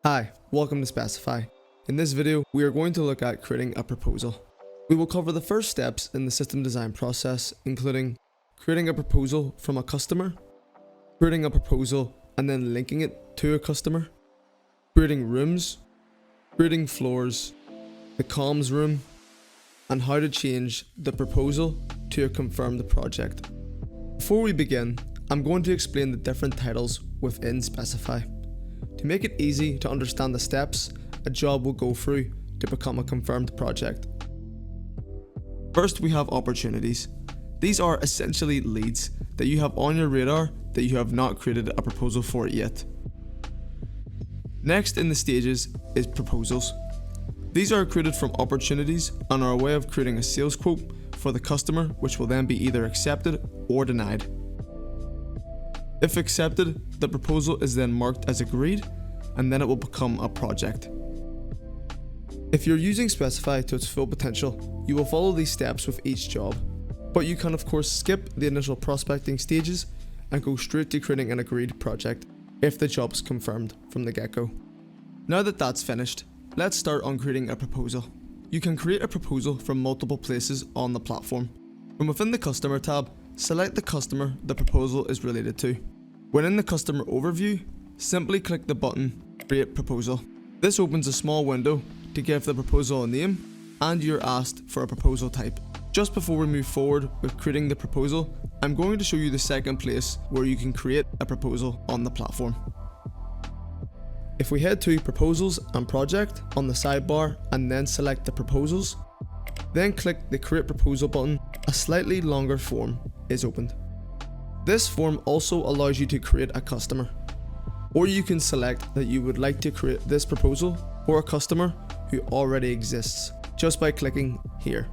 Hi, welcome to Specifi. In this video, we are going to look at creating a proposal. We will cover the first steps in the system design process, including creating a proposal from a customer, creating a proposal and then linking it to a customer, creating rooms, creating floors, the comms room, and how to change the proposal to a confirmed project. Before we begin, I'm going to explain the different titles within Specifi. To make it easy to understand the steps a job will go through to become a confirmed project. First, we have opportunities. These are essentially leads that you have on your radar that you have not created a proposal for yet. Next in the stages is proposals. These are created from opportunities and are a way of creating a sales quote for the customer, which will then be either accepted or denied. If accepted, the proposal is then marked as agreed, and then it will become a project. If you're using Specifi to its full potential, you will follow these steps with each job, but you can of course skip the initial prospecting stages and go straight to creating an agreed project if the job is confirmed from the get-go. Now that that's finished, let's start on creating a proposal. You can create a proposal from multiple places on the platform. From within the customer tab, select the customer the proposal is related to. When in the customer overview, simply click the button Create Proposal. This opens a small window to give the proposal a name, and you're asked for a proposal type. Just before we move forward with creating the proposal, I'm going to show you the second place where you can create a proposal on the platform. If we head to Proposals and Project on the sidebar and then select the proposals, then click the Create Proposal button, a slightly longer form is opened. This form also allows you to create a customer, or you can select that you would like to create this proposal for a customer who already exists just by clicking here.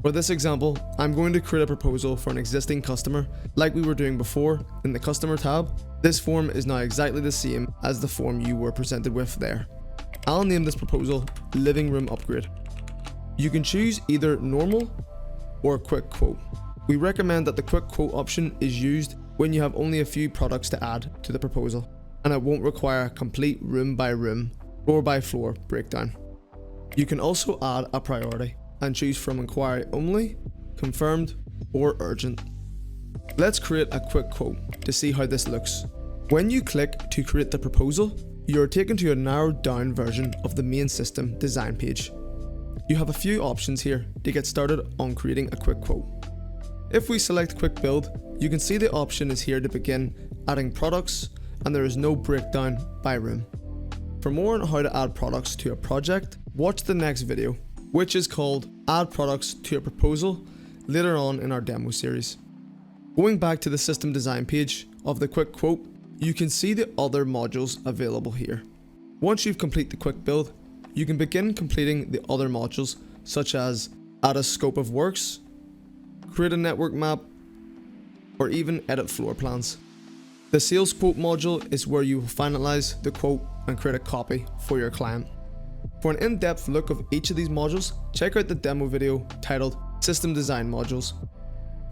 For this example, I'm going to create a proposal for an existing customer like we were doing before in the customer tab. This form is now exactly the same as the form you were presented with there. I'll name this proposal Living Room Upgrade. You can choose either normal or quick quote. We recommend that the quick quote option is used when you have only a few products to add to the proposal, and it won't require a complete room by room, floor by floor breakdown. You can also add a priority and choose from inquiry only, confirmed, or urgent. Let's create a quick quote to see how this looks. When you click to create the proposal, you are taken to a narrowed down version of the main system design page. You have a few options here to get started on creating a quick quote. If we select Quick Build, you can see the option is here to begin adding products, and there is no breakdown by room. For more on how to add products to a project, watch the next video, which is called Add Products to a Proposal, later on in our demo series. Going back to the system design page of the quick quote, you can see the other modules available here. Once you've completed the quick build, you can begin completing the other modules such as add a scope of works, create a network map, or even edit floor plans. The sales quote module is where you will finalize the quote and create a copy for your client. For an in-depth look of each of these modules, check out the demo video titled System Design Modules.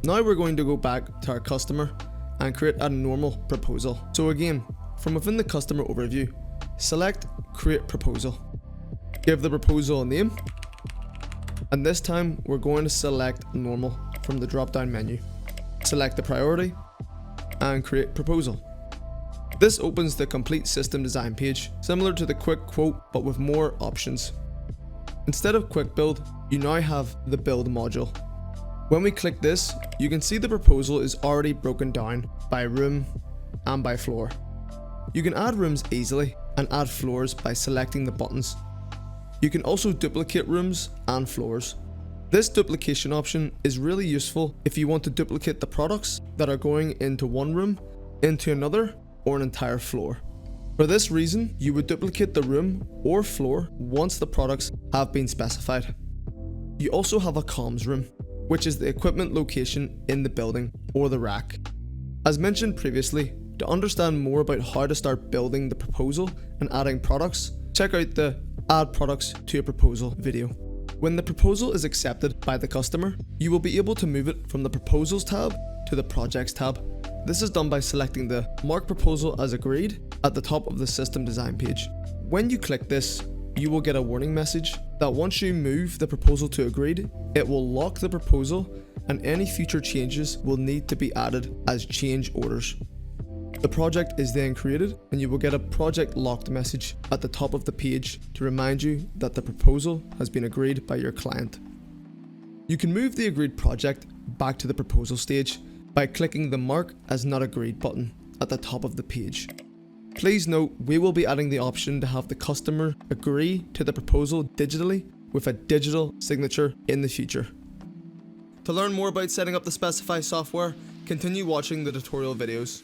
Now we're going to go back to our customer and create a normal proposal. So again, from within the customer overview, select Create Proposal. Give the proposal a name, and this time we're going to select Normal from the drop-down menu. Select the priority and create proposal. This opens the complete system design page, similar to the quick quote but with more options. Instead of quick build, you now have the build module. When we click this, you can see the proposal is already broken down by room and by floor. You can add rooms easily and add floors by selecting the buttons. You can also duplicate rooms and floors. This duplication option is really useful if you want to duplicate the products that are going into one room, into another, or an entire floor. For this reason, you would duplicate the room or floor once the products have been specified. You also have a comms room, which is the equipment location in the building or the rack. As mentioned previously, to understand more about how to start building the proposal and adding products, check out the Add Products to a Proposal video. When the proposal is accepted by the customer, you will be able to move it from the Proposals tab to the Projects tab. This is done by selecting the Mark Proposal as Agreed at the top of the system design page. When you click this, you will get a warning message that once you move the proposal to agreed, it will lock the proposal and any future changes will need to be added as change orders. The project is then created and you will get a project locked message at the top of the page to remind you that the proposal has been agreed by your client. You can move the agreed project back to the proposal stage by clicking the Mark as Not Agreed button at the top of the page. Please note, we will be adding the option to have the customer agree to the proposal digitally with a digital signature in the future. To learn more about setting up the Specifi software, continue watching the tutorial videos.